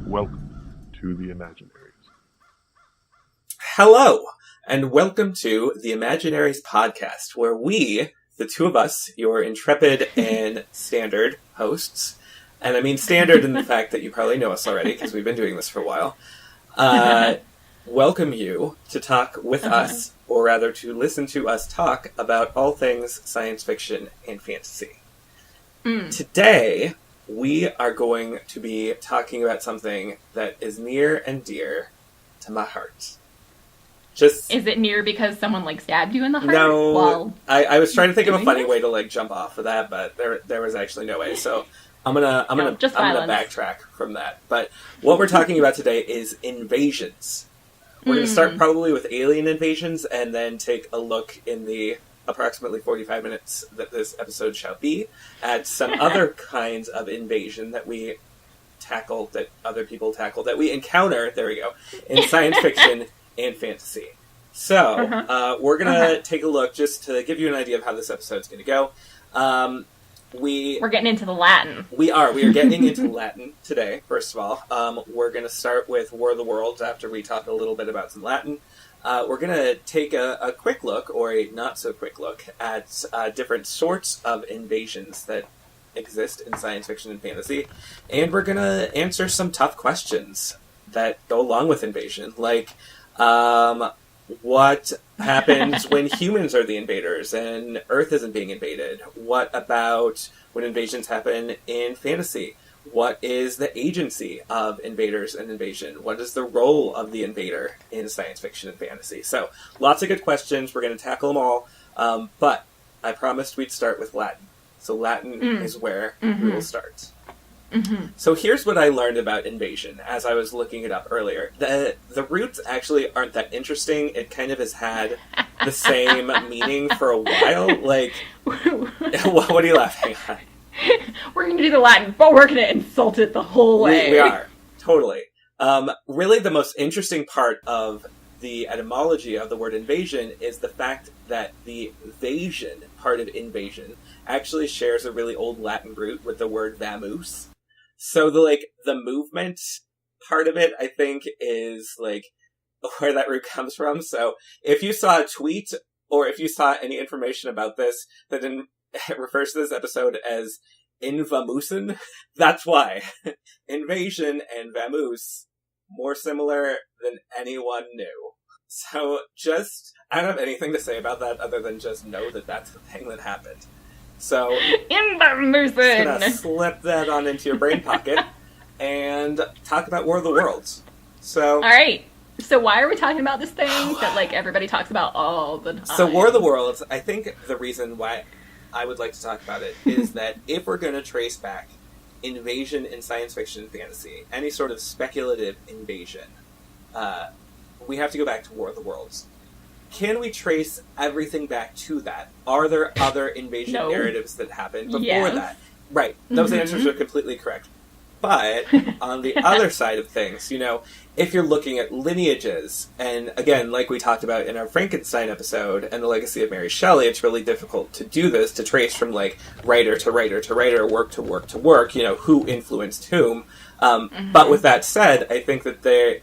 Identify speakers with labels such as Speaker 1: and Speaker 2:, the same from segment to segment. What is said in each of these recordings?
Speaker 1: Welcome to the Imaginaries.
Speaker 2: Hello, and welcome to the Imaginaries podcast, where we, the two of us, your intrepid and standard hosts, and I mean standard in the fact that you probably know us already, because we've been doing this for a while, welcome you to talk with us, or rather to listen to us talk about all things science fiction and fantasy. Today, we are going to be talking about something that is near and dear to my heart. Is
Speaker 3: it near because someone stabbed you in the heart?
Speaker 2: No, I was trying to think of a funny way to jump off of that, but there was actually no way. So I'm gonna backtrack from that. But what we're talking about today is invasions. We're gonna start probably with alien invasions, and then take a look in the approximately 45 minutes that this episode shall be at some other kinds of invasion that we tackle, that other people tackle, that we encounter, there we go, in science fiction and fantasy. So, we're going to take a look just to give you an idea of how this episode's going to go.
Speaker 3: We're getting into the Latin.
Speaker 2: We are getting into Latin today, first of all. We're going to start with War of the Worlds after we talk a little bit about some Latin. We're going to take a quick look, or a not-so-quick look, at different sorts of invasions that exist in science fiction and fantasy. And we're going to answer some tough questions that go along with invasion, like what happens when humans are the invaders and Earth isn't being invaded? What about when invasions happen in fantasy? What is the agency of invaders and invasion? What is the role of the invader in science fiction and fantasy? So, lots of good questions. We're going to tackle them all. But I promised we'd start with Latin. So Latin is where we will start. So here's what I learned about invasion as I was looking it up earlier. The roots actually aren't that interesting. It kind of has had the same meaning for a while. What are you laughing at?
Speaker 3: We're going to do the Latin, but we're going to insult it the whole way.
Speaker 2: We are. Totally. Really, the most interesting part of the etymology of the word invasion is the fact that the vasion part of invasion actually shares a really old Latin root with the word vamoose. So the movement part of it, I think, is where that root comes from. So if you saw a tweet, or if you saw any information about this that refers to this episode as INVAMOOSEN, that's why. Invasion and vamoose, more similar than anyone knew. So I don't have anything to say about that other than just know that that's the thing that happened. So,
Speaker 3: INVAMOOSEN!
Speaker 2: I'm gonna slip that on into your brain pocket and talk about War of the Worlds. So,
Speaker 3: alright. So why are we talking about this thing that everybody talks about all the time?
Speaker 2: So War of the Worlds, I think the reason why I would like to talk about it is that if we're going to trace back invasion in science fiction and fantasy, any sort of speculative invasion, we have to go back to War of the Worlds. Can we trace everything back to that? Are there other invasion narratives that happened before that? Right. Those answers are completely correct. But on the other side of things, if you're looking at lineages, and again, like we talked about in our Frankenstein episode and the legacy of Mary Shelley, it's really difficult to do this, to trace from writer to writer to writer, work to work to work, who influenced whom. But with that said, I think that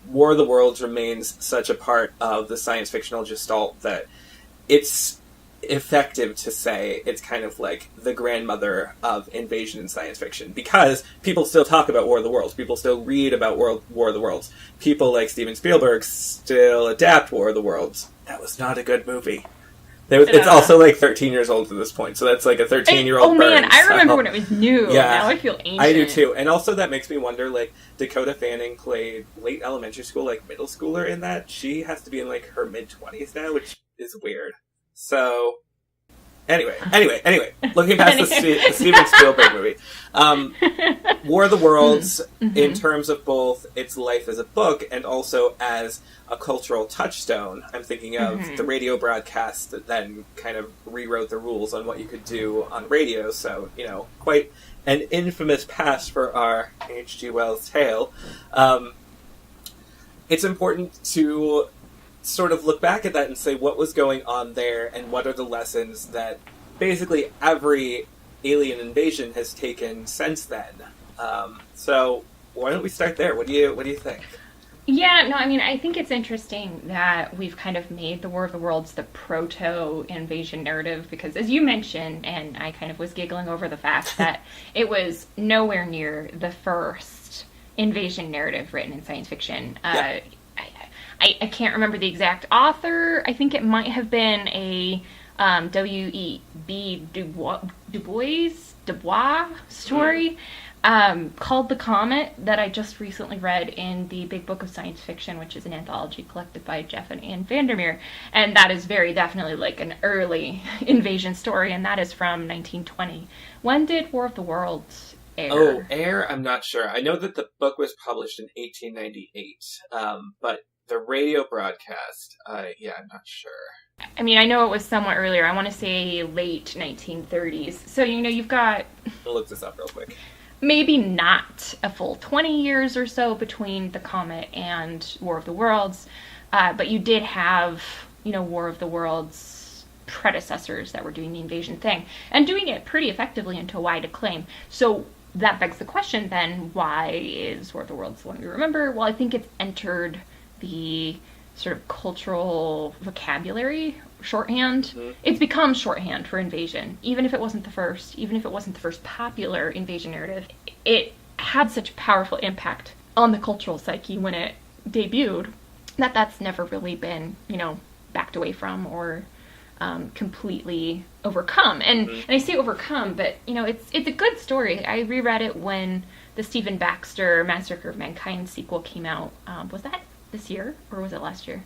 Speaker 2: War of the Worlds remains such a part of the science fictional gestalt that it's effective to say it's kind of like the grandmother of invasion in science fiction, because people still talk about War of the Worlds, people still read about War of the Worlds, people like Steven Spielberg still adapt War of the Worlds. That was not a good movie. It's also 13 years old at this point, so that's a 13-year-old
Speaker 3: Oh man, I remember when it was new.
Speaker 2: Yeah,
Speaker 3: now I feel ancient.
Speaker 2: I do too, and also that makes me wonder, Dakota Fanning played late elementary school, middle schooler in that. She has to be in her mid-20s now, which is weird. So, anyway, looking past the Steven Spielberg movie, War of the Worlds, in terms of both its life as a book and also as a cultural touchstone, I'm thinking of the radio broadcast that then kind of rewrote the rules on what you could do on radio, so, quite an infamous past for our H.G. Wells tale. It's important to sort of look back at that and say what was going on there and what are the lessons that basically every alien invasion has taken since then. So why don't we start there? What do you think?
Speaker 3: Yeah, no, I mean, I think it's interesting that we've kind of made the War of the Worlds the proto-invasion narrative because, as you mentioned, and I kind of was giggling over the fact that it was nowhere near the first invasion narrative written in science fiction.
Speaker 2: Yeah.
Speaker 3: I can't remember the exact author. I think it might have been a W.E.B. Dubois story. Called The Comet that I just recently read in the Big Book of Science Fiction, which is an anthology collected by Jeff and Anne Vandermeer. And that is very definitely like an early invasion story, and that is from 1920. When did War of the Worlds air?
Speaker 2: Oh, air? I'm not sure. I know that the book was published in 1898, but the radio broadcast, I'm not sure.
Speaker 3: I mean, I know it was somewhat earlier. I want to say late 1930s. So, you've got...
Speaker 2: I'll look this up real quick.
Speaker 3: Maybe not a full 20 years or so between The Comet and War of the Worlds, but you did have, War of the Worlds predecessors that were doing the invasion thing, and doing it pretty effectively and to wide acclaim. So that begs the question then, why is War of the Worlds the one we remember? Well, I think it's entered the sort of cultural vocabulary shorthand. Mm-hmm. It's become shorthand for invasion. Even if it wasn't the first popular invasion narrative, it had such a powerful impact on the cultural psyche when it debuted that's never really been, backed away from or completely overcome. And I say overcome, but, it's a good story. I reread it when the Stephen Baxter Massacre of Mankind sequel came out. Was that this year or was it last year?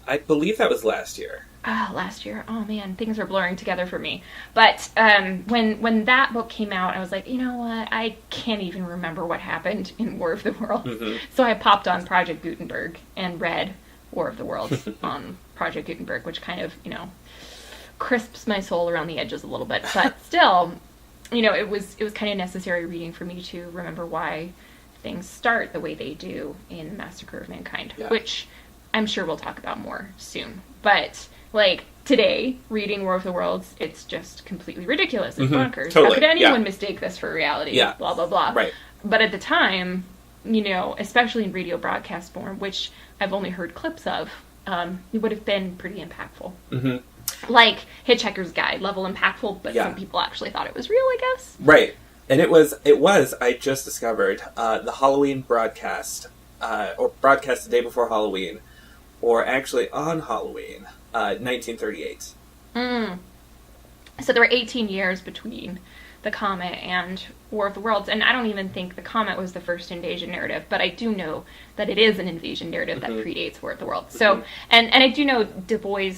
Speaker 2: I believe that was last year.
Speaker 3: Last year. Oh man, things are blurring together for me. But when that book came out, I was like, you know what? I can't even remember what happened in War of the Worlds. Mm-hmm. So I popped on Project Gutenberg and read War of the Worlds on Project Gutenberg, which kind of, crisps my soul around the edges a little bit. But still, it was kind of necessary reading for me to remember why things start the way they do in Massacre of Mankind, which I'm sure we'll talk about more soon. But, today, reading War of the Worlds, it's just completely ridiculous and bonkers.
Speaker 2: Totally.
Speaker 3: How could anyone mistake this for reality?
Speaker 2: Yeah.
Speaker 3: Blah, blah, blah.
Speaker 2: Right.
Speaker 3: But at the time, especially in radio broadcast form, which I've only heard clips of, it would have been pretty impactful. Mm-hmm. Like Hitchhiker's Guide, level impactful, but some people actually thought it was real, I guess.
Speaker 2: Right. And it was, I just discovered, the Halloween broadcast, or broadcast the day before Halloween, or actually on Halloween, 1938.
Speaker 3: So there were 18 years between The Comet and War of the Worlds, and I don't even think The Comet was the first invasion narrative, but I do know that it is an invasion narrative that predates War of the Worlds. So, and I do know Dubois,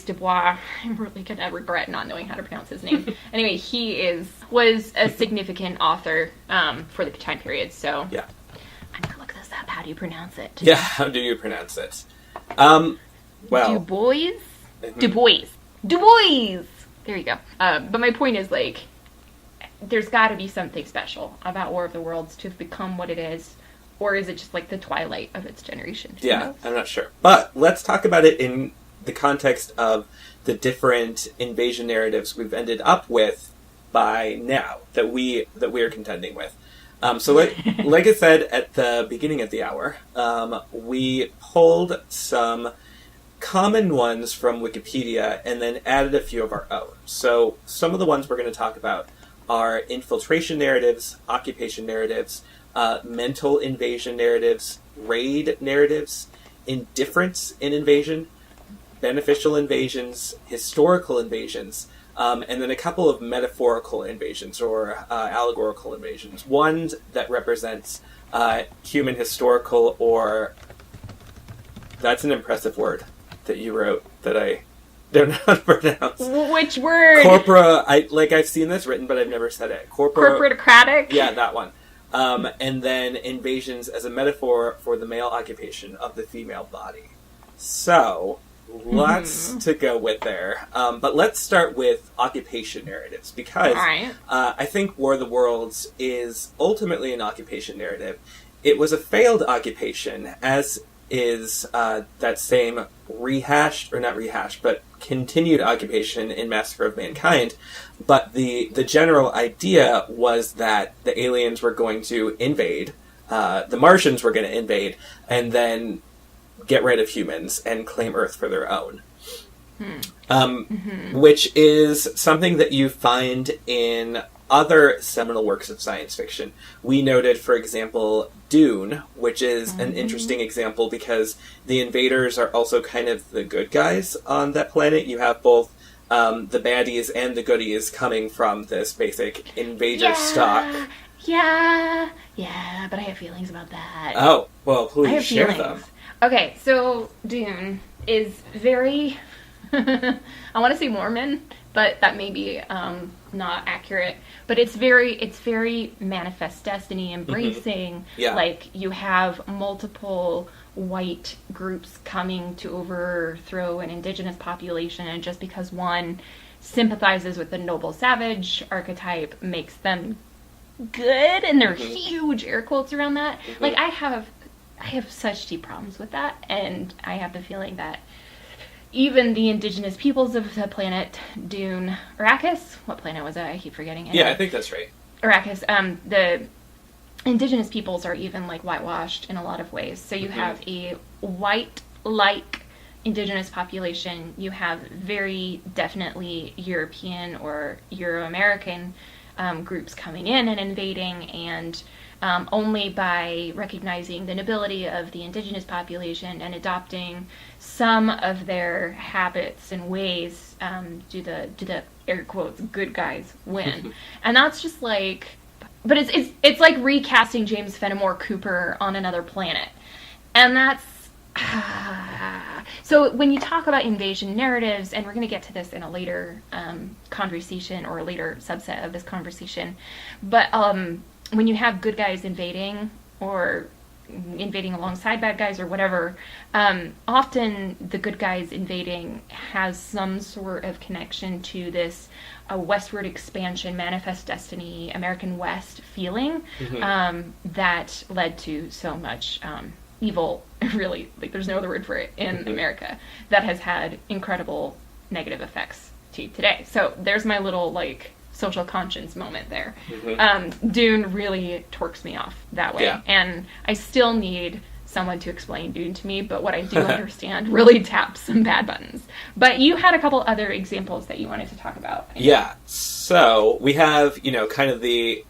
Speaker 3: I'm really gonna regret not knowing how to pronounce his name. Anyway, was a significant author for the time period, so
Speaker 2: yeah.
Speaker 3: I'm gonna look this up. How do you pronounce it?
Speaker 2: Yeah, how do you pronounce it? Well...
Speaker 3: Dubois? Dubois! There you go. But my point is, there's got to be something special about War of the Worlds to have become what it is, or is it just the twilight of its generation?
Speaker 2: Yeah, I'm not sure. But let's talk about it in the context of the different invasion narratives we've ended up with by now, that we are contending with. So like I said at the beginning of the hour, we pulled some common ones from Wikipedia and then added a few of our own. So some of the ones we're going to talk about are infiltration narratives, occupation narratives, mental invasion narratives, raid narratives, indifference in invasion, beneficial invasions, historical invasions, and then a couple of metaphorical invasions or allegorical invasions. One that represents human historical, or that's an impressive word that you wrote that I don't know how to pronounce.
Speaker 3: Which word?
Speaker 2: I've seen this written, but I've never said it.
Speaker 3: Corporatocratic?
Speaker 2: Yeah, that one. And then invasions as a metaphor for the male occupation of the female body. So, lots to go with there. But let's start with occupation narratives, because I think War of the Worlds is ultimately an occupation narrative. It was a failed occupation, as is that same continued occupation in Massacre of Mankind. But the general idea was that the aliens were going to invade the Martians were going to invade and then get rid of humans and claim Earth for their own. Which is something that you find in other seminal works of science fiction. We noted, for example, DUne, which is an interesting example because the invaders are also kind of the good guys on that planet. You have both the baddies and the goodies coming from this basic invader stock.
Speaker 3: Yeah, but I have feelings about that.
Speaker 2: Oh, well, please share them.
Speaker 3: Okay, so DUne is very... I want to say Mormon, but that may be not accurate. But it's very manifest destiny embracing.
Speaker 2: Yeah.
Speaker 3: Like, you have multiple white groups coming to overthrow an indigenous population, and just because one sympathizes with the noble savage archetype makes them good, and there are huge air quotes around that. Like, I have such deep problems with that, and I have the feeling that even the indigenous peoples of the planet DUne, Arrakis? What planet was that? I keep forgetting.
Speaker 2: Yeah, I think that's right.
Speaker 3: Arrakis. The indigenous peoples are even, like, whitewashed in a lot of ways. So you have a white-like indigenous population. You have very definitely European or Euro-American groups coming in and invading, and only by recognizing the nobility of the indigenous population and adopting some of their habits and ways, do the air quotes good guys win. And that's just like, but it's like recasting James Fenimore Cooper on another planet, and that's so when you talk about invasion narratives, and we're going to get to this in a later conversation or a later subset of this conversation, but when you have good guys invading or invading alongside bad guys or whatever, often the good guys invading has some sort of connection to this westward expansion, manifest destiny, American West feeling that led to so much evil, really, like there's no other word for it, in America, that has had incredible negative effects to today. So there's my little, like, social conscience moment there. DUne really torques me off that way. And I still need someone to explain DUne to me, but what I do understand really taps some bad buttons. But you had a couple other examples that you wanted to talk about.
Speaker 2: Yeah, so we have, kind of the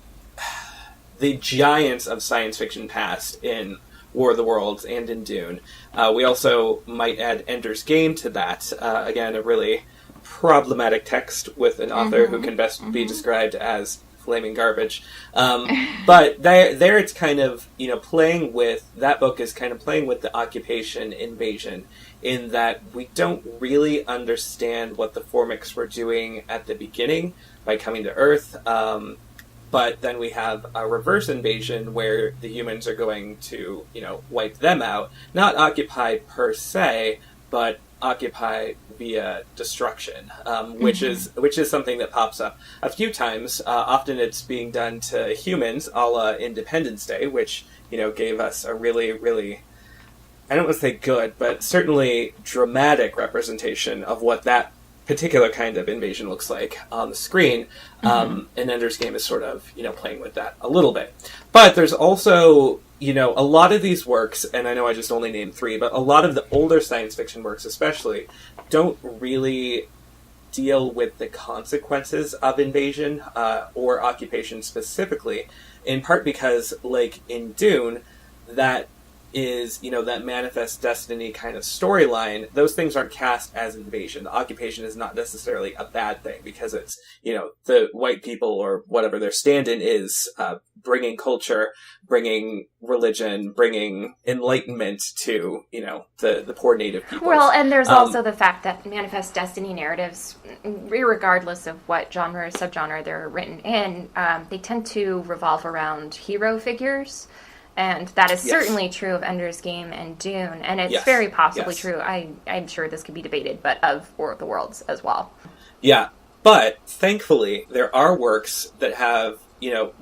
Speaker 2: giants of science fiction past in War of the Worlds and in DUne. We also might add Ender's Game to that. Again, a really problematic text with an author who can best be described as flaming garbage. But there it's kind of, playing with, that book is kind of playing with the occupation invasion, in that we don't really understand what the Formics were doing at the beginning by coming to Earth. But then we have a reverse invasion where the humans are going to, wipe them out. Not occupy per se, but occupy via destruction, which is something that pops up a few times. Often it's being done to humans, a la Independence Day, which, gave us a really, really, I don't want to say good, but certainly dramatic representation of what that particular kind of invasion looks like on the screen. And Ender's Game is sort of, playing with that a little bit. But there's also, a lot of these works, and I know I just only named 3, but a lot of the older science fiction works especially don't really deal with the consequences of invasion or occupation specifically, in part because, like in DUne, that is, that manifest destiny kind of storyline, those things aren't cast as invasion. The occupation is not necessarily a bad thing, because it's, the white people or whatever their stand-in is, bringing culture, bringing religion, bringing enlightenment to, the poor native people.
Speaker 3: Well, and there's also the fact that manifest destiny narratives, regardless of what genre or subgenre they're written in, they tend to revolve around hero figures. And that is certainly true of Ender's Game and DUne, and it's very possibly true, I'm sure this could be debated, but of War of the Worlds as well. Yeah,
Speaker 2: but thankfully there are works that have,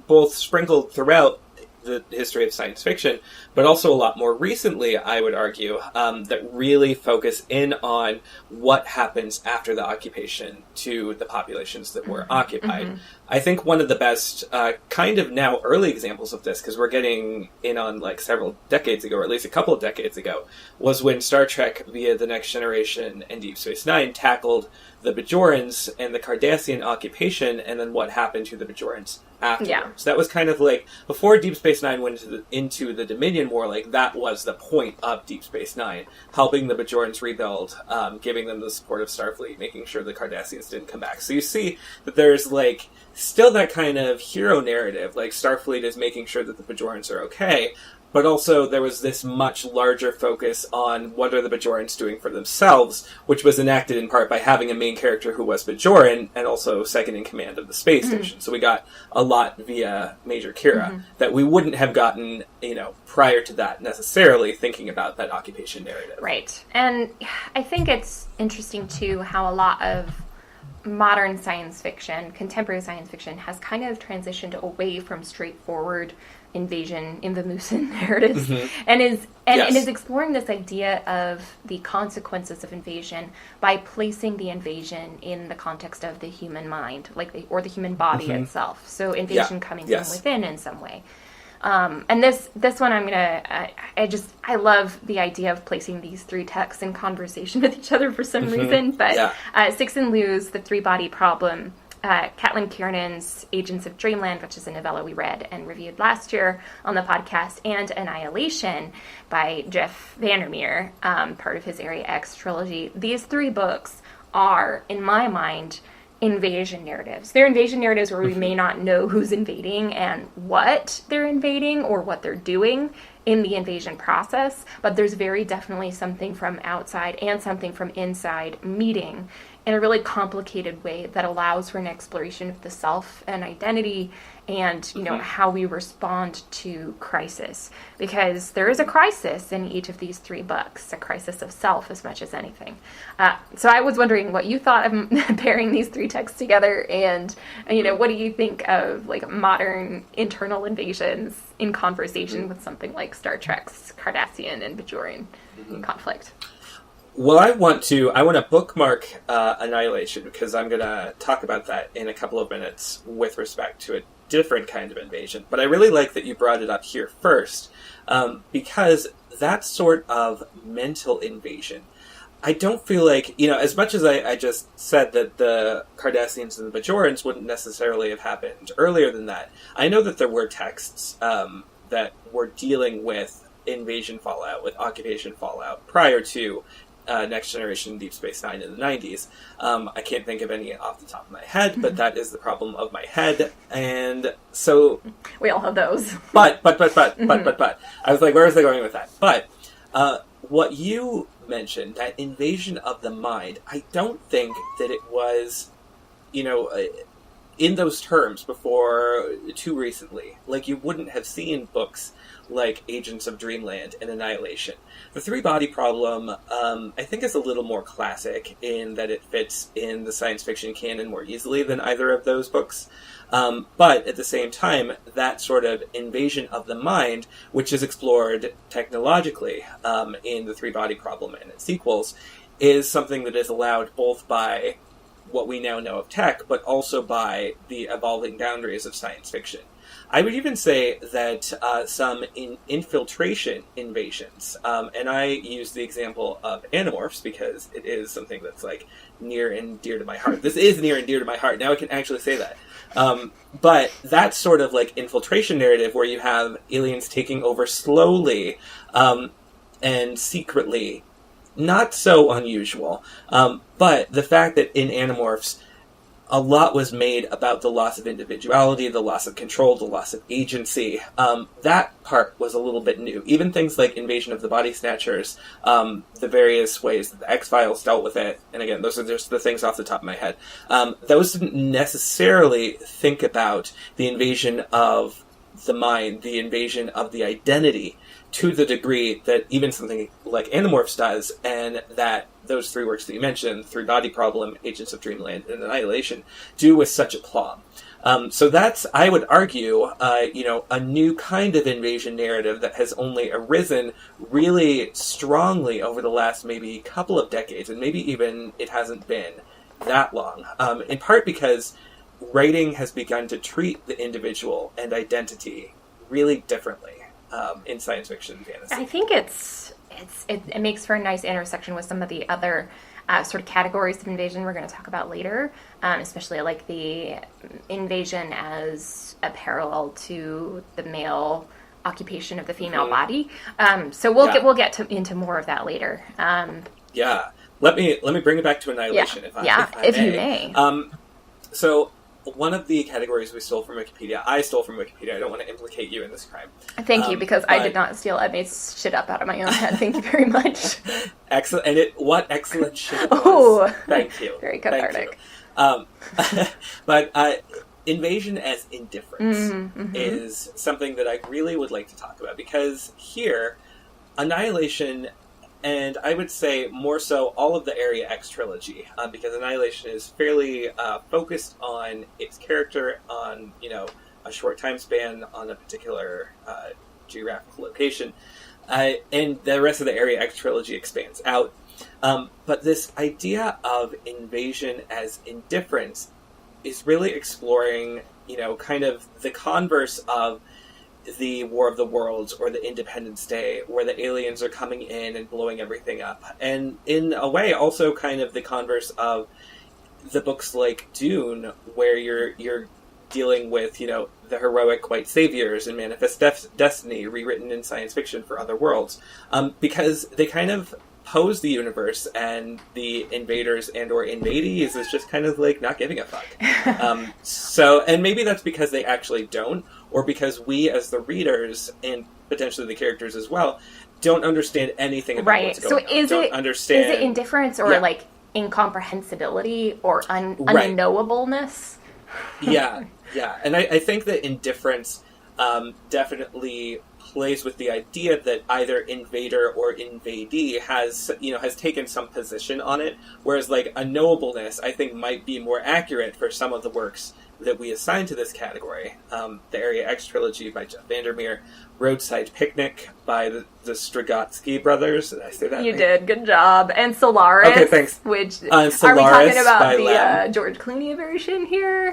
Speaker 2: both sprinkled throughout the history of science fiction, but also a lot more recently, I would argue, that really focus in on what happens after the occupation to the populations that were occupied. I think one of the best kind of now early examples of this, because we're getting in on like several decades ago, or at least a couple of decades ago, was when Star Trek via The Next Generation and Deep Space Nine tackled the Bajorans and the Cardassian occupation, and then what happened to the Bajorans afterwards.
Speaker 3: Yeah.
Speaker 2: So that was kind of like, before Deep Space Nine went into the Dominion War, like that was the point of Deep Space Nine, helping the Bajorans rebuild, giving them the support of Starfleet, making sure the Cardassians didn't come back. So you see that there's like still that kind of hero narrative, like Starfleet is making sure that the Bajorans are okay, but also there was this much larger focus on what are the Bajorans doing for themselves, which was enacted in part by having a main character who was Bajoran and also second in command of the space station. So we got a lot via Major Kira that we wouldn't have gotten, prior to that necessarily, thinking about that occupation narrative.
Speaker 3: Right. And I think it's interesting, too, how a lot of modern science fiction, contemporary science fiction, has kind of transitioned away from straightforward INVAMOOSEN narratives, and is exploring this idea of the consequences of invasion by placing the invasion in the context of the human mind, or the human body itself. So invasion coming from within in some way. And this one I love the idea of placing these three texts in conversation with each other for some reason. But Six and Lou's The Three-Body Problem, Caitlin Kiernan's Agents of Dreamland, which is a novella we read and reviewed last year on the podcast, and Annihilation by Jeff Vandermeer, part of his Area X trilogy. These three books are, in my mind, invasion narratives. They're invasion narratives where we may not know who's invading and what they're invading or what they're doing in the invasion process, but there's very definitely something from outside and something from inside meeting in a really complicated way that allows for an exploration of the self and identity and, how we respond to crisis. Because there is a crisis in each of these three books, a crisis of self as much as anything. So I was wondering what you thought of pairing these three texts together, and, what do you think of, modern internal invasions in conversation with something like Star Trek's Cardassian and Bajoran conflict?
Speaker 2: Well, I want to bookmark Annihilation, because I'm going to talk about that in a couple of minutes with respect to a different kind of invasion. But I really like that you brought it up here first, because that sort of mental invasion, I don't feel like, as much as I just said that the Cardassians and the Bajorans wouldn't necessarily have happened earlier than that, I know that there were texts that were dealing with invasion fallout, with occupation fallout, prior to Next Generation Deep Space Nine in the 90s. I can't think of any off the top of my head, but that is the problem of my head. And so...
Speaker 3: we all have those.
Speaker 2: But. I was like, where was I going with that? But what you mentioned, that invasion of the mind, I don't think that it was, in those terms before too recently. Like, you wouldn't have seen books like Agents of Dreamland and Annihilation. The Three-Body Problem, I think, is a little more classic in that it fits in the science fiction canon more easily than either of those books. But at the same time, that sort of invasion of the mind, which is explored technologically in The Three-Body Problem and its sequels, is something that is allowed both by what we now know of tech, but also by the evolving boundaries of science fiction. I would even say that some infiltration invasions, and I use the example of Animorphs because it is something that's near and dear to my heart. This is near and dear to my heart. Now I can actually say that. But that sort of infiltration narrative where you have aliens taking over slowly and secretly, not so unusual. But the fact that in Animorphs, a lot was made about the loss of individuality, the loss of control, the loss of agency. That part was a little bit new. Even things like Invasion of the Body Snatchers, the various ways that the X-Files dealt with it, and again, those are just the things off the top of my head, those didn't necessarily think about the invasion of the mind, the invasion of the identity, to the degree that even something like Animorphs does, and that those three works that you mentioned, Three-Body Problem, Agents of Dreamland, and Annihilation, do with such aplomb. So that's, I would argue, a new kind of invasion narrative that has only arisen really strongly over the last maybe couple of decades, and maybe even it hasn't been that long. In part because writing has begun to treat the individual and identity really differently in science fiction and fantasy.
Speaker 3: I think it makes for a nice intersection with some of the other sort of categories of invasion we're going to talk about later, especially like the invasion as a parallel to the male occupation of the female body. So we'll get into more of that later.
Speaker 2: Yeah. Let me bring it back to Annihilation, if
Speaker 3: you may.
Speaker 2: So one of the categories we stole from Wikipedia, I stole from Wikipedia. I don't want to implicate you in this crime.
Speaker 3: Thank you, because I did not steal. I made shit up out of my own head. Thank you very much.
Speaker 2: Excellent. And what excellent shit it was.
Speaker 3: Oh,
Speaker 2: thank you.
Speaker 3: Very cathartic.
Speaker 2: But invasion as indifference is something that I really would like to talk about, because here, Annihilation, and I would say more so all of the Area X trilogy, because Annihilation is fairly focused on its character, on, a short time span, on a particular geographical location, and the rest of the Area X trilogy expands out. But this idea of invasion as indifference is really exploring, kind of the converse of the War of the Worlds or the Independence Day, where the aliens are coming in and blowing everything up. And in a way, also kind of the converse of the books like DUne, where you're dealing with, the heroic white saviors and Manifest Destiny, rewritten in science fiction for other worlds. Because they kind of pose the universe and the invaders and or invadees as just kind of like not giving a fuck. And maybe that's because they actually don't, or because we as the readers, and potentially the characters as well, don't understand anything about what's going on.
Speaker 3: Is it indifference or like incomprehensibility or unknowableness? Yeah.
Speaker 2: And I think that indifference definitely plays with the idea that either invader or invadee has taken some position on it, whereas like unknowableness, I think, might be more accurate for some of the works that we assign to this category. The Area X trilogy by Jeff Vandermeer, Roadside Picnic by the Strugatsky brothers. Did I say that?
Speaker 3: You did. Good job. And Solaris.
Speaker 2: Okay, thanks.
Speaker 3: Which
Speaker 2: Solaris,
Speaker 3: are we talking about
Speaker 2: the
Speaker 3: George Clooney version here?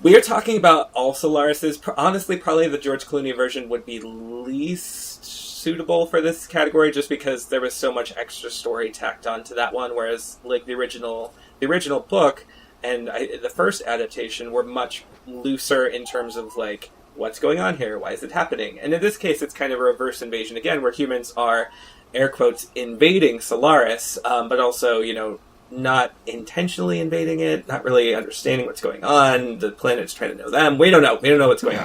Speaker 2: We are talking about all Solarises. Honestly, probably the George Clooney version would be least suitable for this category, just because there was so much extra story tacked onto that one, whereas like the original book and the first adaptation were much looser in terms of like, what's going on here? Why is it happening? And in this case, it's kind of a reverse invasion again, where humans are, air quotes, invading Solaris, but also, not intentionally invading it, not really understanding what's going on. The planet's trying to know them. We don't know what's going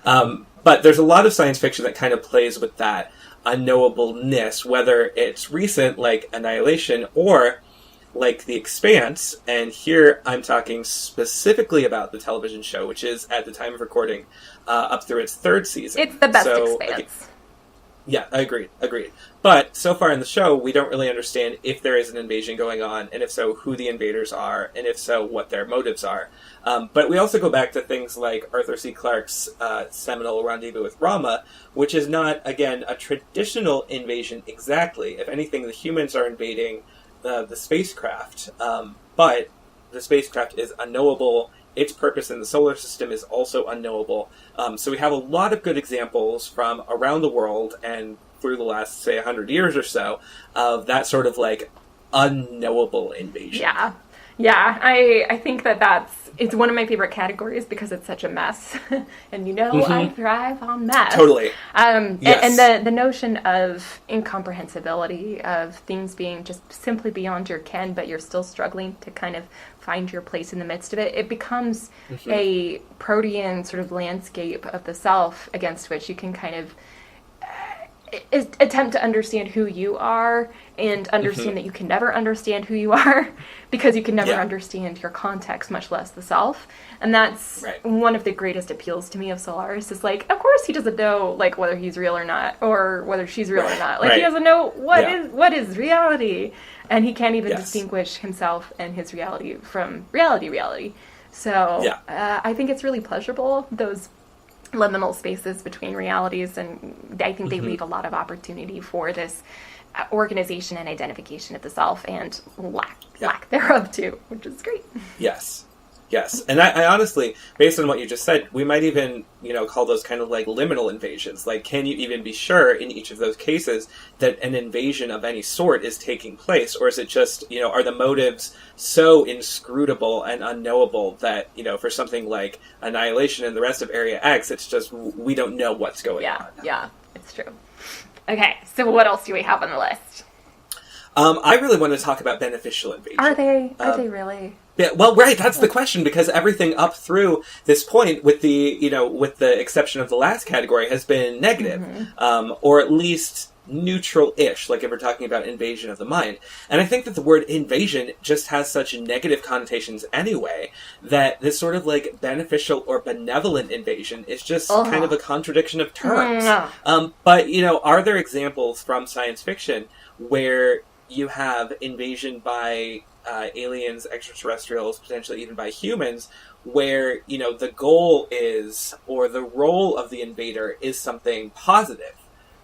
Speaker 2: on. But there's a lot of science fiction that kind of plays with that unknowableness, whether it's recent, like Annihilation, or like The Expanse. And here I'm talking specifically about the television show, which is, at the time of recording, up through its third season.
Speaker 3: It's the best Expanse.
Speaker 2: Yeah, agreed. But so far in the show, we don't really understand if there is an invasion going on, and if so, who the invaders are, and if so, what their motives are. But we also go back to things like Arthur C. Clarke's seminal Rendezvous with Rama, which is not, again, a traditional invasion exactly. If anything, the humans are invading the spacecraft, but the spacecraft is unknowable. Its purpose in the solar system is also unknowable. So we have a lot of good examples from around the world and through the last, say, 100 years or so of that sort of, like, unknowable invasion.
Speaker 3: Yeah, I think it's one of my favorite categories because it's such a mess. And I thrive on mess.
Speaker 2: Totally.
Speaker 3: Yes. And the notion of incomprehensibility, of things being just simply beyond your ken, but you're still struggling to kind of find your place in the midst of it, it becomes a protean sort of landscape of the self against which you can kind of attempt to understand who you are and understand that you can never understand who you are because you can never understand your context, much less the self. And that's one of the greatest appeals to me of Solaris is like, of course he doesn't know like whether he's real or not, or whether she's real or not. Like he doesn't know what is reality, and he can't even distinguish himself and his reality from reality. So I think it's really pleasurable, those liminal spaces between realities, and I think they leave a lot of opportunity for this organization and identification of the self, and lack thereof too, which is great.
Speaker 2: Yes. Yes, and I honestly, based on what you just said, we might even, call those kind of like liminal invasions. Like, can you even be sure in each of those cases that an invasion of any sort is taking place? Or is it just, are the motives so inscrutable and unknowable that, for something like Annihilation and the rest of Area X, it's just, we don't know what's going on.
Speaker 3: Yeah, it's true. Okay, so what else do we have on the list?
Speaker 2: I really want to talk about beneficial invasion.
Speaker 3: Are they really?
Speaker 2: Yeah, well, right, that's the question, because everything up through this point, with the exception of the last category, has been negative, or at least neutral-ish, like if we're talking about invasion of the mind. And I think that the word invasion just has such negative connotations anyway, that this sort of like beneficial or benevolent invasion is just kind of a contradiction of terms. But, are there examples from science fiction where you have invasion by aliens, extraterrestrials, potentially even by humans, where, the goal is, or the role of the invader is something positive?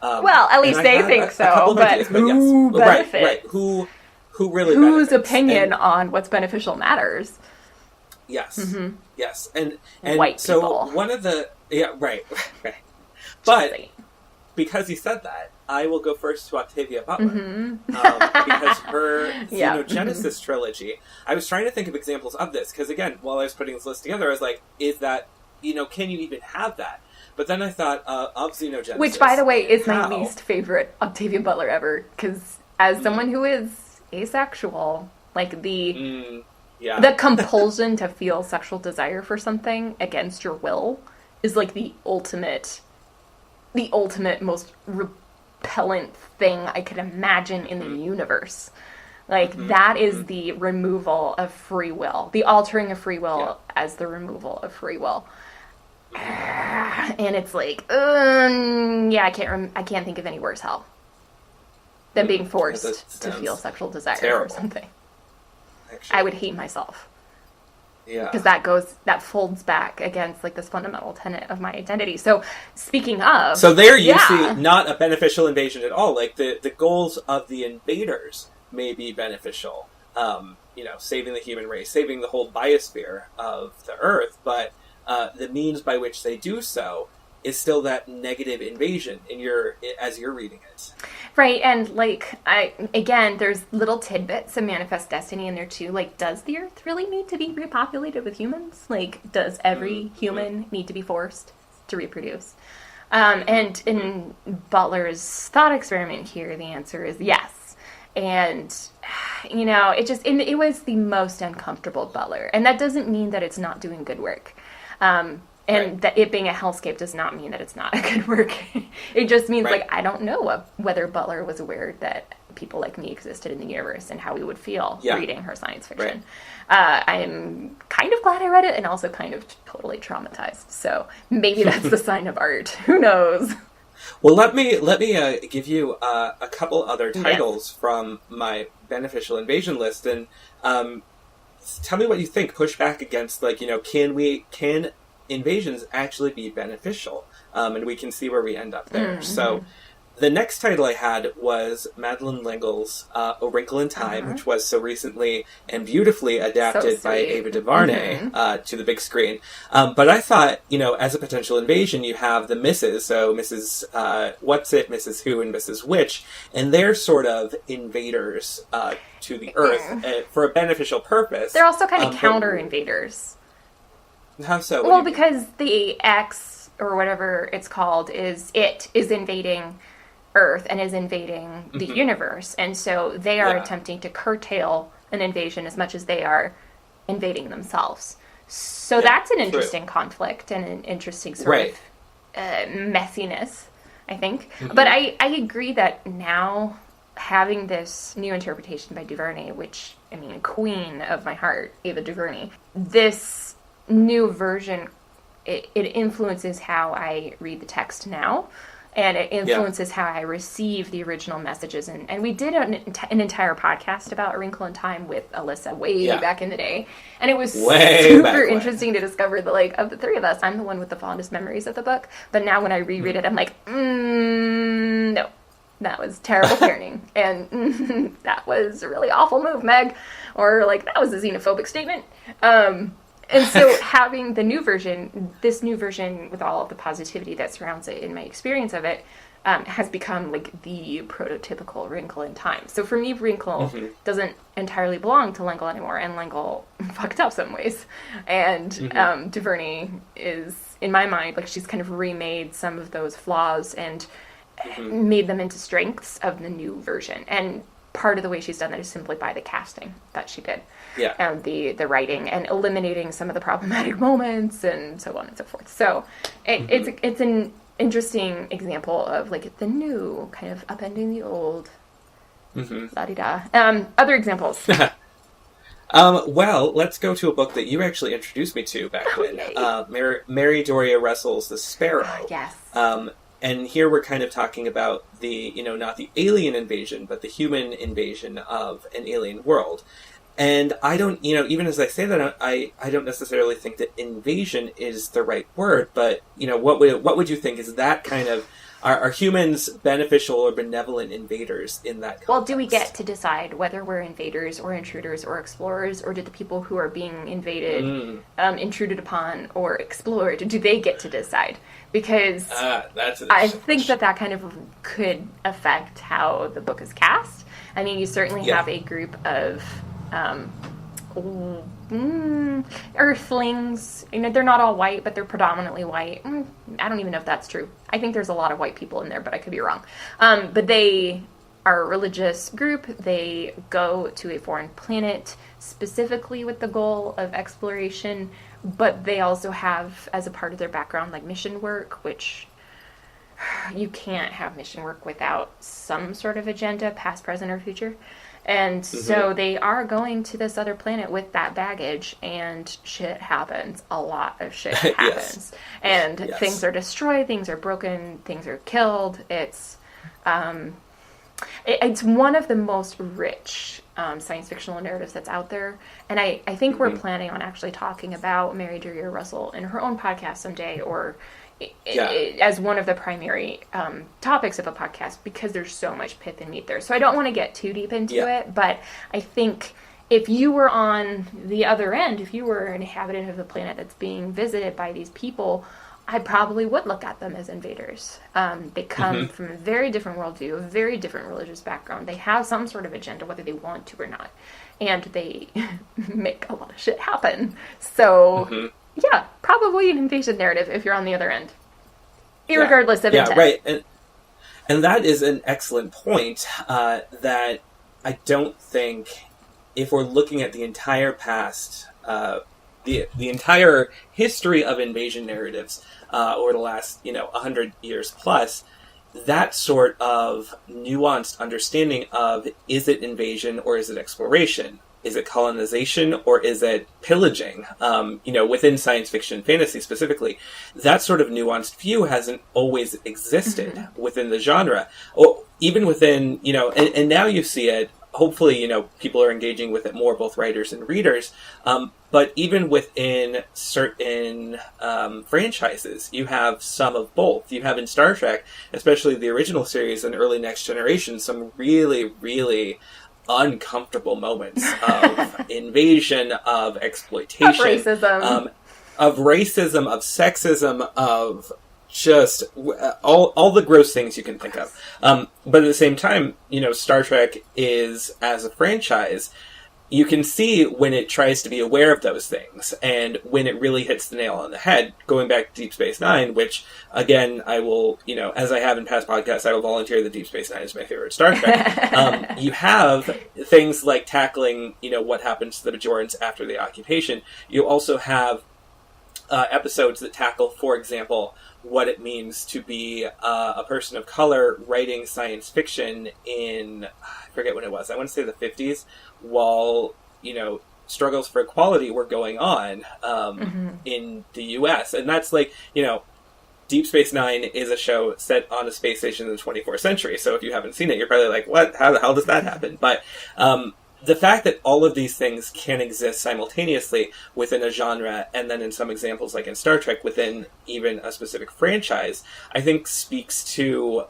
Speaker 3: Well, at least they think so, but who benefits?
Speaker 2: Right. Who really
Speaker 3: Whose
Speaker 2: benefits?
Speaker 3: opinion on what's beneficial matters?
Speaker 2: Yes. Yes. And
Speaker 3: white
Speaker 2: so
Speaker 3: people.
Speaker 2: one of the... Yeah, right. But because you said that, I will go first to Octavia Butler. Because her Xenogenesis trilogy, I was trying to think of examples of this, because again, while I was putting this list together, I was like, is that, can you even have that? But then I thought of Xenogenesis.
Speaker 3: Which, by the way, is my least favorite Octavia Butler ever, because as someone who is asexual, like the compulsion to feel sexual desire for something against your will is like the ultimate most repellent thing I could imagine in the universe. Like, that is the removal of free will. The altering of free will as the removal of free will. And it's like, I can't think of any worse hell than being forced to feel sexual desire or something. Actually, I would hate myself. Yeah. Because that folds back against like this fundamental tenet of my identity. So speaking of...
Speaker 2: So there you see not a beneficial invasion at all. Like the goals of the invaders may be beneficial. Saving the human race, saving the whole biosphere of the Earth, but the means by which they do so is still that negative invasion as you're reading it.
Speaker 3: Right, and again, there's little tidbits of manifest destiny in there too. Like, does the Earth really need to be repopulated with humans? Like, does every human need to be forced to reproduce? And in Butler's thought experiment here, the answer is yes. And, it was the most uncomfortable Butler. And that doesn't mean that it's not doing good work. That it being a hellscape does not mean that it's not a good work. It just means, I don't know whether Butler was aware that people like me existed in the universe and how we would feel reading her science fiction. I'm kind of glad I read it and also kind of totally traumatized. So maybe that's the sign of art. Who knows?
Speaker 2: Well, let me give you a couple other titles from my beneficial invasion list, and tell me what you think. Push back against, can invasions actually be beneficial? And we can see where we end up there. So the next title I had was Madeleine L'Engle's A Wrinkle in Time, which was so recently and beautifully adapted by Ava DuVernay to the big screen. But I thought, as a potential invasion, you have the Misses, so Mrs. What's-It, Mrs. Who, and Mrs. Which, and they're sort of invaders to the Earth for a beneficial purpose.
Speaker 3: They're also kind of counter-invaders.
Speaker 2: How so?
Speaker 3: Well, because the X, or whatever it's called, is invading Earth and is invading the universe. And so they are attempting to curtail an invasion as much as they are invading themselves. So that's an interesting conflict and an interesting sort of messiness, I think. But I agree that now, having this new interpretation by DuVernay, which, queen of my heart, Ava DuVernay, this new version, it influences how I read the text now, and it influences how I receive the original messages. And we did an entire podcast about A Wrinkle in Time with Alyssa way back in the day, and it was super interesting to discover that, of the three of us, I'm the one with the fondest memories of the book, but now when I reread it, I'm like, no, that was terrible parenting, and that was a really awful move, Meg, or that was a xenophobic statement. And so having this new version with all of the positivity that surrounds it in my experience of it, has become like the prototypical Wrinkle in Time. So for me, Wrinkle doesn't entirely belong to L'Engle anymore, and L'Engle fucked up some ways. And DuVernay is, in my mind, like she's kind of remade some of those flaws and made them into strengths of the new version. And part of the way she's done that is simply by the casting that she did.
Speaker 2: Yeah.
Speaker 3: And the writing and eliminating some of the problematic moments and so on and so forth. So it's an interesting example of like the new kind of upending the old. La-di-da. Other examples.
Speaker 2: Well, let's go to a book that you actually introduced me to back when. Mary Doria Russell's The Sparrow.
Speaker 3: Yes.
Speaker 2: And here we're kind of talking about the, not the alien invasion, but the human invasion of an alien world. And I don't, even as I say that, I don't necessarily think that invasion is the right word, but, what would you think? Is that kind of, are humans beneficial or benevolent invaders in that context?
Speaker 3: Well, do we get to decide whether we're invaders or intruders or explorers, or do the people who are being invaded, intruded upon or explored, do they get to decide? Because I think that kind of could affect how the book is cast. I mean, you certainly have a group of Earthlings. They're not all white, but they're predominantly white. I don't even know if that's true. I think there's a lot of white people in there, but I could be wrong. But they are a religious group. They go to a foreign planet specifically with the goal of exploration, but they also have, as a part of their background, like mission work, which you can't have mission work without some sort of agenda, past, present, or future. And so they are going to this other planet with that baggage, and shit happens. A lot of shit happens. And things are destroyed, things are broken, things are killed. It's one of the most rich science fictional narratives that's out there. And I think we're planning on actually talking about Mary Doria Russell in her own podcast someday, or as one of the primary topics of a podcast, because there's so much pith and meat there. So I don't want to get too deep into it, but I think if you were on the other end, if you were an inhabitant of the planet that's being visited by these people, I probably would look at them as invaders. They come from a very different worldview, a very different religious background. They have some sort of agenda, whether they want to or not. And they make a lot of shit happen. So... yeah, probably an invasion narrative if you're on the other end, irregardless of intent. Yeah,
Speaker 2: right. And that is an excellent point, that I don't think, if we're looking at the entire past, the entire history of invasion narratives over the last, 100 years plus, that sort of nuanced understanding of, is it invasion or is it exploration? Is it colonization or is it pillaging? Within science fiction and fantasy specifically, that sort of nuanced view hasn't always existed within the genre. Or even within, and now you see it, hopefully, people are engaging with it more, both writers and readers. But even within certain franchises, you have some of both. You have in Star Trek, especially the original series and early Next Generation, some really, really uncomfortable moments of invasion, of exploitation, of racism, of sexism, of just all the gross things you can think of. But at the same time, Star Trek is, as a franchise, you can see when it tries to be aware of those things and when it really hits the nail on the head. Going back to Deep Space Nine, which, again, I will, as I have in past podcasts, I will volunteer that Deep Space Nine is my favorite Star Trek. You have things like tackling, what happens to the Bajorans after the occupation. You also have episodes that tackle, for example, what it means to be a person of color writing science fiction in, I forget when it was, I want to say the 50s, while, struggles for equality were going on in the U.S. And that's like, Deep Space Nine is a show set on a space station in the 24th century. So if you haven't seen it, you're probably like, what? How the hell does that happen? But the fact that all of these things can exist simultaneously within a genre, and then in some examples, like in Star Trek, within even a specific franchise, I think speaks to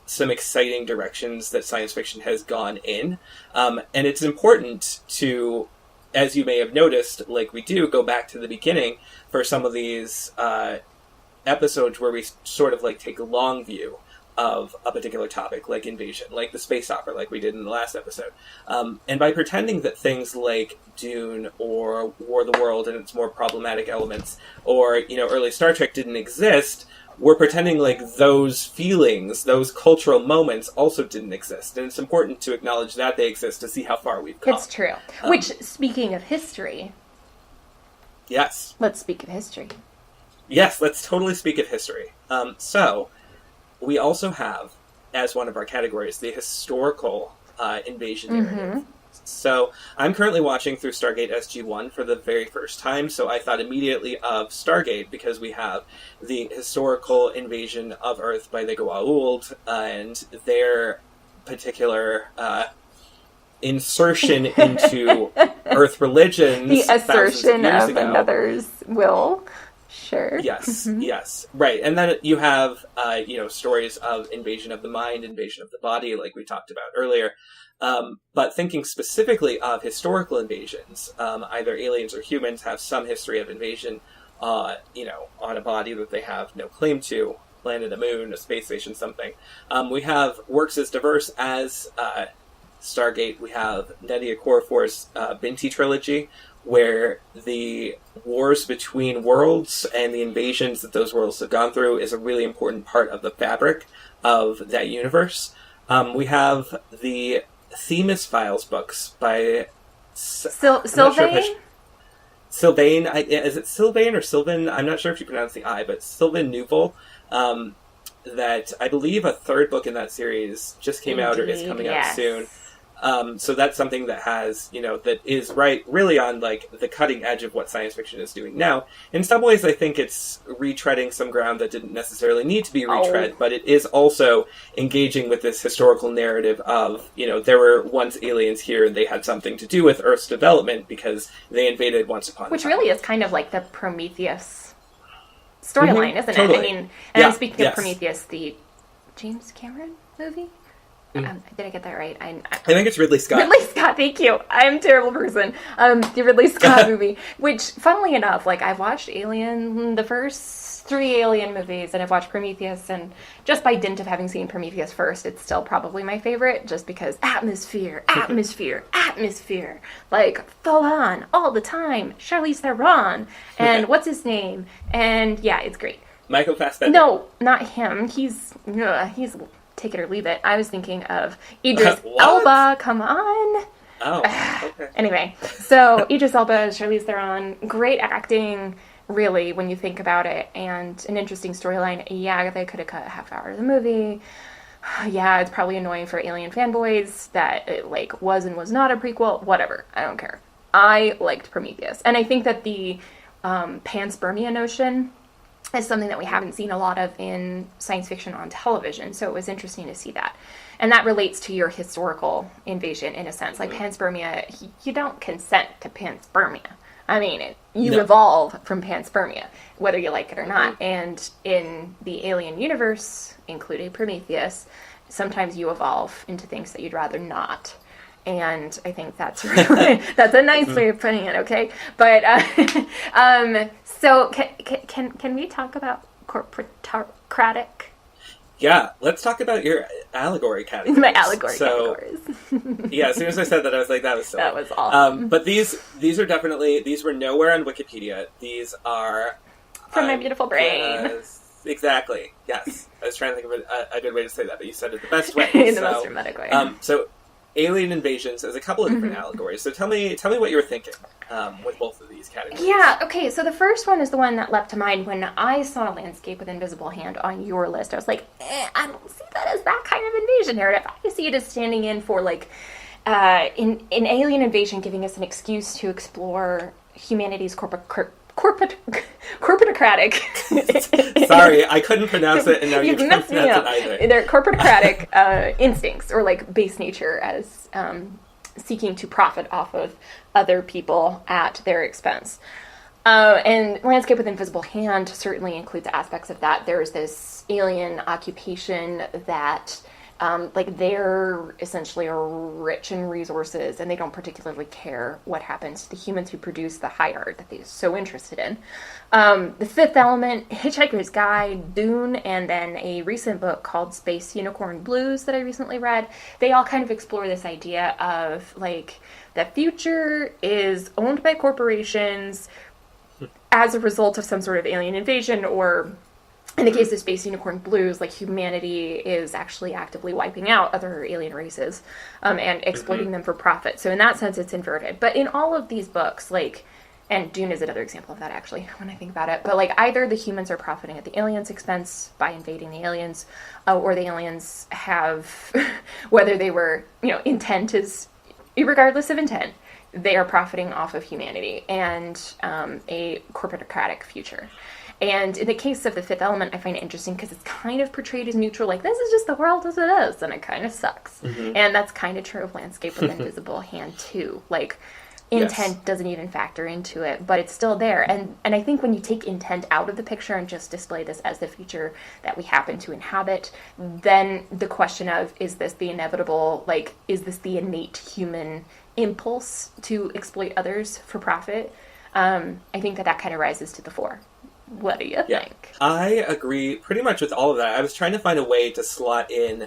Speaker 2: some exciting directions that science fiction has gone in. And it's important to as you may have noticed, like we do, go back to the beginning for some of these episodes where we sort of like take a long view of a particular topic, like invasion, like the space opera, like we did in the last episode. And by pretending that things like DUne or War of the World and its more problematic elements, or, you know, early Star Trek didn't exist, we're pretending like those feelings, those cultural moments also didn't exist. And it's important to acknowledge that they exist to see how far we've come.
Speaker 3: It's true. Which, speaking of history...
Speaker 2: Yes.
Speaker 3: Let's speak of history.
Speaker 2: Yes, let's totally speak of history. So, we also have, as one of our categories, the historical invasion narrative. So, I'm currently watching through Stargate SG-1 for the very first time, so I thought immediately of Stargate, because we have the historical invasion of Earth by the Goa'uld, and their particular insertion into Earth religions.
Speaker 3: The assertion of
Speaker 2: ago.
Speaker 3: Another's will. Sure.
Speaker 2: Yes, yes. Right. And then you have, you know, stories of invasion of the mind, invasion of the body, like we talked about earlier. But thinking specifically of historical invasions, either aliens or humans have some history of invasion, you know, on a body that they have no claim to, planet, a moon, a space station, something. We have works as diverse as Stargate. We have Nnedi Okorafor's Binti trilogy, where the wars between worlds and the invasions that those worlds have gone through is a really important part of the fabric of that universe. We have the Themis Files books by
Speaker 3: Sylvain?
Speaker 2: Sylvain, is it Sylvain or Sylvan? I'm not sure if you pronounce the I, but Sylvain Neuvel. That I believe a third book in that series just came out or is coming out soon. So that's something that has, you know, that is really on, like, the cutting edge of what science fiction is doing now. In some ways, I think it's retreading some ground that didn't necessarily need to be retread, but it is also engaging with this historical narrative of, you know, there were once aliens here and they had something to do with Earth's development because they invaded once upon a time.
Speaker 3: Which really is kind of like the Prometheus storyline, isn't
Speaker 2: totally.
Speaker 3: it? I mean, and I'm speaking of Prometheus, the James Cameron movie? Did I get that right? I
Speaker 2: think it's Ridley Scott.
Speaker 3: Ridley Scott, thank you. I'm a terrible person. The Ridley Scott movie, which, funnily enough, like, I've watched Alien, the first 3 Alien movies, and I've watched Prometheus, and just by dint of having seen Prometheus first, it's still probably my favorite, just because atmosphere, like, full on, all the time, Charlize Theron, and what's his name, and yeah, it's great.
Speaker 2: Michael Fassbender.
Speaker 3: No, not him. He's take it or leave it. I was thinking of Idris Elba. Come on.
Speaker 2: Oh, okay.
Speaker 3: Anyway, so Idris Elba, Charlize Theron, great acting, really, when you think about it, and an interesting storyline. Yeah, they could have cut a half hour of the movie. Yeah, it's probably annoying for Alien fanboys that it, like, was and was not a prequel. Whatever. I don't care. I liked Prometheus. And I think that the panspermia notion is something that we haven't seen a lot of in science fiction on television, so it was interesting to see that. And that relates to your historical invasion, in a sense. Like, panspermia, you don't consent to panspermia. I mean, you evolve from panspermia, whether you like it or not. And in the alien universe, including Prometheus, sometimes you evolve into things that you'd rather not. And I think that's really, that's a nice way of putting it, okay? But, so can we talk about corporatocratic?
Speaker 2: Yeah, let's talk about your allegory categories.
Speaker 3: My allegory categories.
Speaker 2: Yeah, as soon as I said that, I was like, that was silly.
Speaker 3: That was awesome.
Speaker 2: But these are definitely, these were nowhere on Wikipedia. These are...
Speaker 3: From my beautiful brain.
Speaker 2: Exactly, yes. I was trying to think of a good way to say that, but you said it the best way.
Speaker 3: In the most dramatic way.
Speaker 2: So, alien invasions is a couple of different allegories. So tell me what you were thinking with both of these categories.
Speaker 3: Yeah, okay, so the first one is the one that leapt to mind when I saw Landscape with Invisible Hand on your list. I was like, I don't see that as that kind of invasion narrative. I see it as standing in for, like, in alien invasion, giving us an excuse to explore humanity's corporatocratic.
Speaker 2: Sorry, I couldn't pronounce it, and now you can't pronounce it either.
Speaker 3: They're corporatocratic instincts, or like base nature, as seeking to profit off of other people at their expense. And Landscape with Invisible Hand certainly includes aspects of that. There's this alien occupation that Like, they're essentially rich in resources, and they don't particularly care what happens to the humans who produce the high art that they're so interested in. The Fifth Element, Hitchhiker's Guide, DUne, and then a recent book called Space Unicorn Blues that I recently read, they all kind of explore this idea of, like, the future is owned by corporations as a result of some sort of alien invasion, or in the case of Space Unicorn Blues, like, humanity is actually actively wiping out other alien races and exploiting them for profit. So in that sense, it's inverted. But in all of these books, like, and DUne is another example of that, actually, when I think about it. But, like, either the humans are profiting at the aliens' expense by invading the aliens, or the aliens have, whether they were, intent is, regardless of intent, they are profiting off of humanity and a corporatocratic future. And in the case of the Fifth Element, I find it interesting because it's kind of portrayed as neutral, like, this is just the world as it is, and it kind of sucks. And that's kind of true of Landscape with Invisible Hand, too. Like, intent doesn't even factor into it, but it's still there. And I think when you take intent out of the picture and just display this as the future that we happen to inhabit, then the question of, is this the inevitable, like, is this the innate human impulse to exploit others for profit? I think that kind of rises to the fore. What do you think?
Speaker 2: I agree pretty much with all of that. I was trying to find a way to slot in,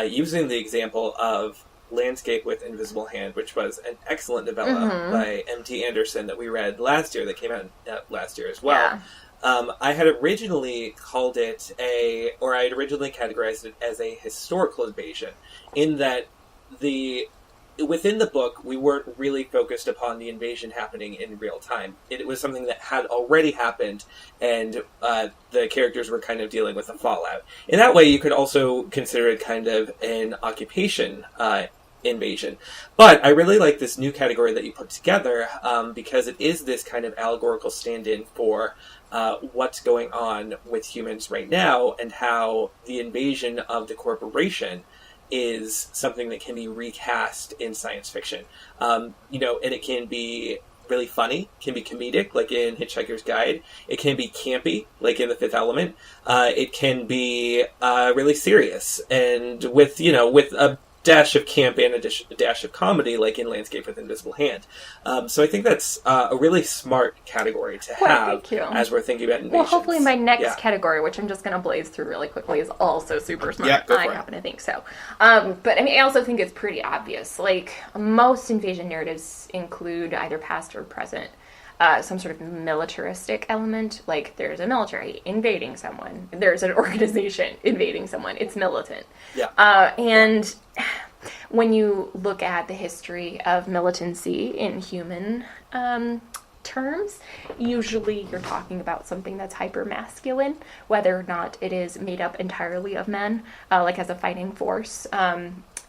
Speaker 2: using the example of Landscape with Invisible Hand, which was an excellent novella by M.T. Anderson that we read last year, that came out last year as well. Yeah. I had originally called it I had originally categorized it as a historical invasion, in that within the book, we weren't really focused upon the invasion happening in real time. It was something that had already happened, and the characters were kind of dealing with the fallout. In that way, you could also consider it kind of an occupation invasion. But I really like this new category that you put together, because it is this kind of allegorical stand-in for what's going on with humans right now, and how the invasion of the corporation is something that can be recast in science fiction. And it can be really funny, can be comedic, like in Hitchhiker's Guide. It can be campy, like in The Fifth Element. It can be really serious, and with a dash of camp and a dash of comedy, like in Landscape with Invisible Hand. So I think that's a really smart category to have as we're thinking about invasions.
Speaker 3: Well, hopefully my next category, which I'm just going to blaze through really quickly, is also super smart.
Speaker 2: Yeah,
Speaker 3: I happen to think so. But I mean, I also think it's pretty obvious. Like, most invasion narratives include either past or present some sort of militaristic element. Like, there's a military invading someone. There's an organization invading someone. It's militant.
Speaker 2: Yeah.
Speaker 3: And when you look at the history of militancy in human terms, usually you're talking about something that's hyper-masculine, whether or not it is made up entirely of men, like as a fighting force.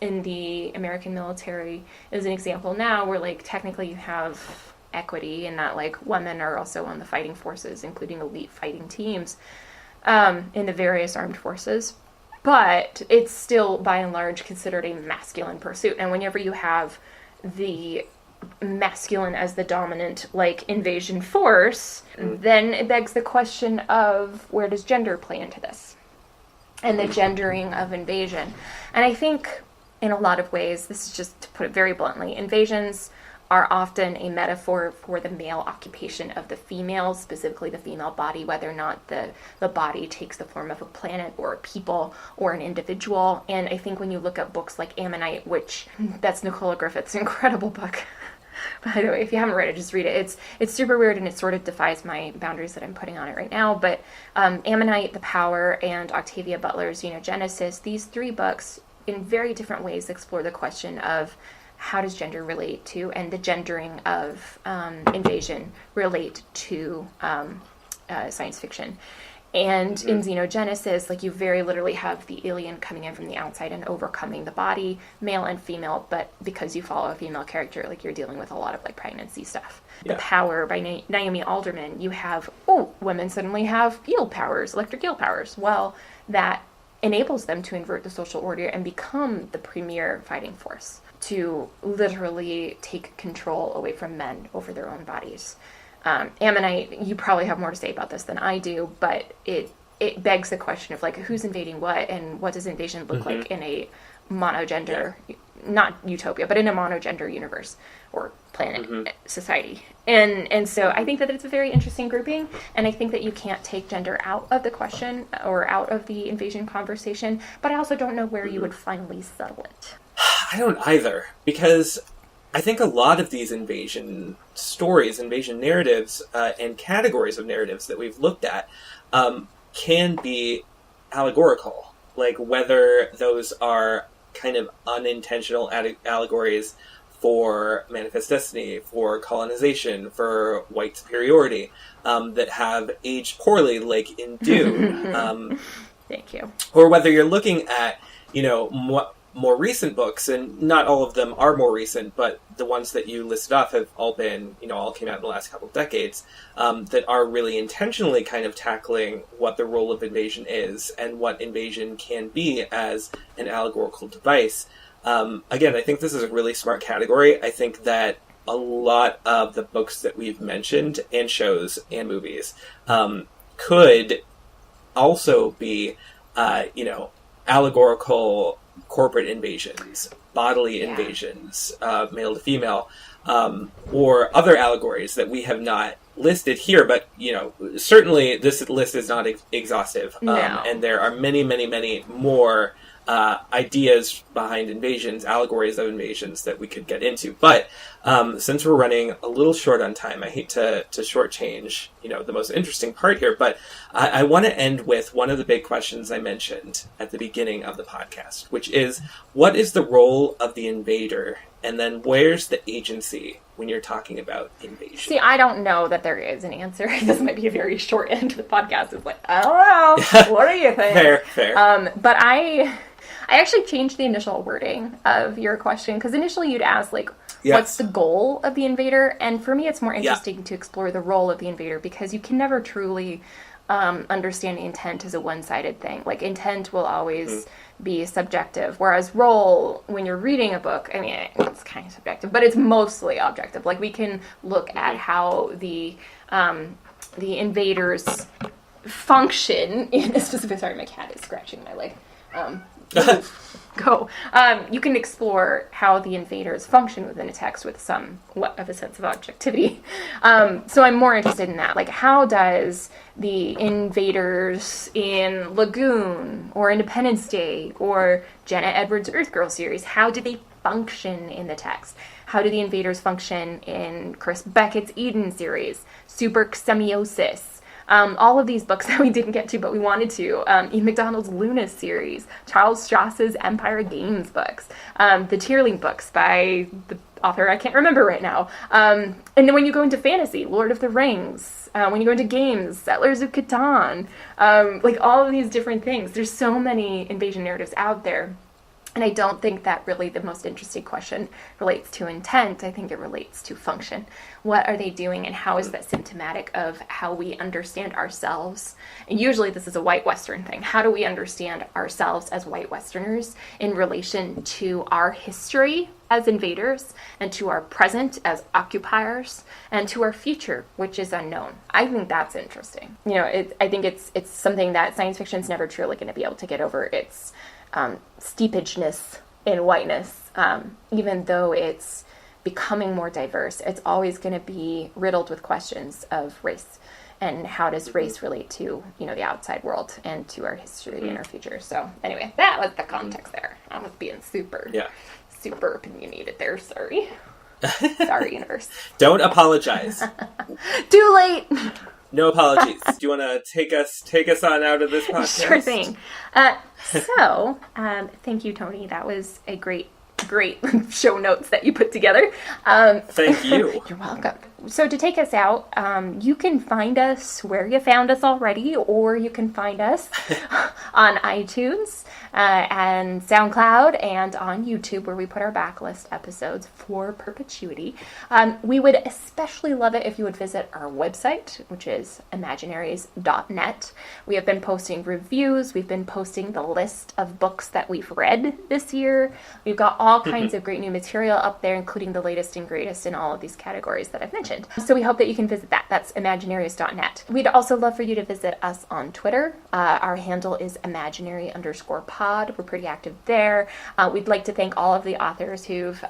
Speaker 3: In the American military is an example now where, like, technically you have equity in that, like, women are also on the fighting forces, including elite fighting teams in the various armed forces. But it's still, by and large, considered a masculine pursuit. And whenever you have the masculine as the dominant, like, invasion force, then it begs the question of, where does gender play into this? And the gendering of invasion. And I think, in a lot of ways, this is just to put it very bluntly, invasions are often a metaphor for the male occupation of the female, specifically the female body, whether or not the body takes the form of a planet or a people or an individual. And I think when you look at books like Ammonite, which, that's Nicola Griffith's incredible book, by the way, if you haven't read it, just read it. It's super weird, and it sort of defies my boundaries that I'm putting on it right now. But Ammonite, The Power, and Octavia Butler's Genesis, these three books, in very different ways, explore the question of how does gender relate to, and the gendering of invasion relate to science fiction. And in Xenogenesis, like, you very literally have the alien coming in from the outside and overcoming the body, male and female, but because you follow a female character, like, you're dealing with a lot of, like, pregnancy stuff. Yeah. The Power by Naomi Alderman, you have, women suddenly have eel powers, electric eel powers. Well, that enables them to invert the social order and become the premier fighting force, to literally take control away from men over their own bodies. Ammonite, you probably have more to say about this than I do, but it it begs the question of like who's invading what, and what does invasion look like in a monogender, not utopia, but in a monogender universe or planet society. And so I think that it's a very interesting grouping, and I think that you can't take gender out of the question or out of the invasion conversation, but I also don't know where you would finally settle it.
Speaker 2: I don't either, because I think a lot of these invasion stories, invasion narratives, and categories of narratives that we've looked at can be allegorical. Like whether those are kind of unintentional allegories for manifest destiny, for colonization, for white superiority, that have aged poorly, like in DUne.
Speaker 3: Thank you.
Speaker 2: Or whether you're looking at, more recent books, and not all of them are more recent, but the ones that you listed off have all been, all came out in the last couple of decades, that are really intentionally kind of tackling what the role of invasion is and what invasion can be as an allegorical device. Again, I think this is a really smart category. I think that a lot of the books that we've mentioned, and shows and movies, could also be, allegorical corporate invasions, bodily invasions, male to female, or other allegories that we have not listed here, but, certainly this list is not exhaustive.
Speaker 3: No.
Speaker 2: And there are many, many, many more ideas behind invasions, allegories of invasions that we could get into. But since we're running a little short on time, I hate to shortchange, the most interesting part here, but I want to end with one of the big questions I mentioned at the beginning of the podcast, which is, what is the role of the invader? And then where's the agency when you're talking about invasion?
Speaker 3: See, I don't know that there is an answer. This might be a very short end to the podcast. It's like, I don't know. What do you think?
Speaker 2: Fair.
Speaker 3: But I actually changed the initial wording of your question, because initially you'd ask, like, what's the goal of the invader? And for me, it's more interesting to explore the role of the invader, because you can never truly understand intent as a one-sided thing. Like, intent will always be subjective, whereas role, when you're reading a book, I mean, it's kind of subjective, but it's mostly objective. Like, we can look at how the invaders function in a specific... Sorry, my cat is scratching my leg. Go. You can explore how the invaders function within a text with somewhat of a sense of objectivity. So I'm more interested in that. Like, how does the invaders in Lagoon or Independence Day or Jenna Edwards' Earth Girl series, how do they function in the text? How do the invaders function in Chris Beckett's Eden series, Super Semiosis? All of these books that we didn't get to, but we wanted to. Ian McDonald's Luna series, Charles Strauss's Empire Games books, the Tierling books by the author I can't remember right now. And then when you go into fantasy, Lord of the Rings, when you go into games, Settlers of Catan, like all of these different things. There's so many invasion narratives out there. And I don't think that really the most interesting question relates to intent. I think it relates to function. What are they doing, and how is that symptomatic of how we understand ourselves? And usually this is a white Western thing. How do we understand ourselves as white Westerners in relation to our history as invaders, and to our present as occupiers, and to our future, which is unknown? I think that's interesting. I think it's something that science fiction is never truly going to be able to get over its steepageness in whiteness. Even though it's becoming more diverse, it's always going to be riddled with questions of race, and how does race relate to the outside world and to our history and our future. So anyway, that was the context there. I was being super opinionated there. Sorry universe.
Speaker 2: Don't apologize.
Speaker 3: Too late.
Speaker 2: No apologies. Do you want to take us on out of this podcast?
Speaker 3: Sure thing. So thank you, Tony. That was a great show notes that you put together.
Speaker 2: Thank you.
Speaker 3: You're welcome. So to take us out, you can find us where you found us already, or you can find us on iTunes and SoundCloud and on YouTube, where we put our backlist episodes for perpetuity. We would especially love it if you would visit our website, which is Imaginaries.net. We have been posting reviews. We've been posting the list of books that we've read this year. We've got all kinds of great new material up there, including the latest and greatest in all of these categories that I've mentioned. mentioned. So we hope that you can visit that. That's Imaginaries.net. We'd also love for you to visit us on Twitter. Our handle is imaginary_pod. We're pretty active there. We'd like to thank all of the authors who've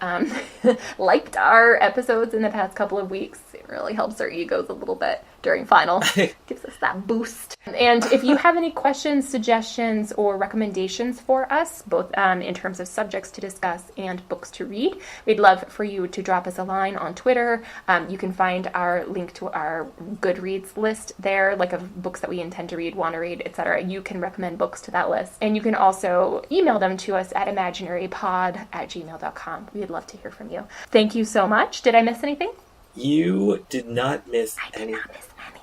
Speaker 3: liked our episodes in the past couple of weeks. It really helps our egos a little bit during final. Gives us that boost. And if you have any questions, suggestions, or recommendations for us, both in terms of subjects to discuss and books to read, we'd love for you to drop us a line on Twitter. You can find our link to our Goodreads list there, like of books that we intend to read, want to read, etc. You can recommend books to that list. And you can also email them to us at imaginarypod@gmail.com. We'd love to hear from you. Thank you so much. Did I miss anything?
Speaker 2: You did not miss anything.
Speaker 3: Not miss anything.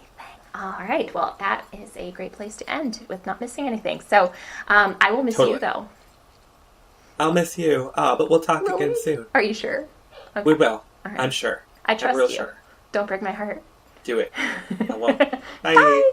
Speaker 3: All right. Well, that is a great place to end with not missing anything. So I will miss you, though.
Speaker 2: I'll miss you. But we'll talk again soon.
Speaker 3: Are you sure? Okay.
Speaker 2: We will.
Speaker 3: Right.
Speaker 2: I'm sure.
Speaker 3: I trust
Speaker 2: I'm real
Speaker 3: you.
Speaker 2: sure.
Speaker 3: Don't break my heart.
Speaker 2: Do it. I won't. Bye.
Speaker 3: Bye.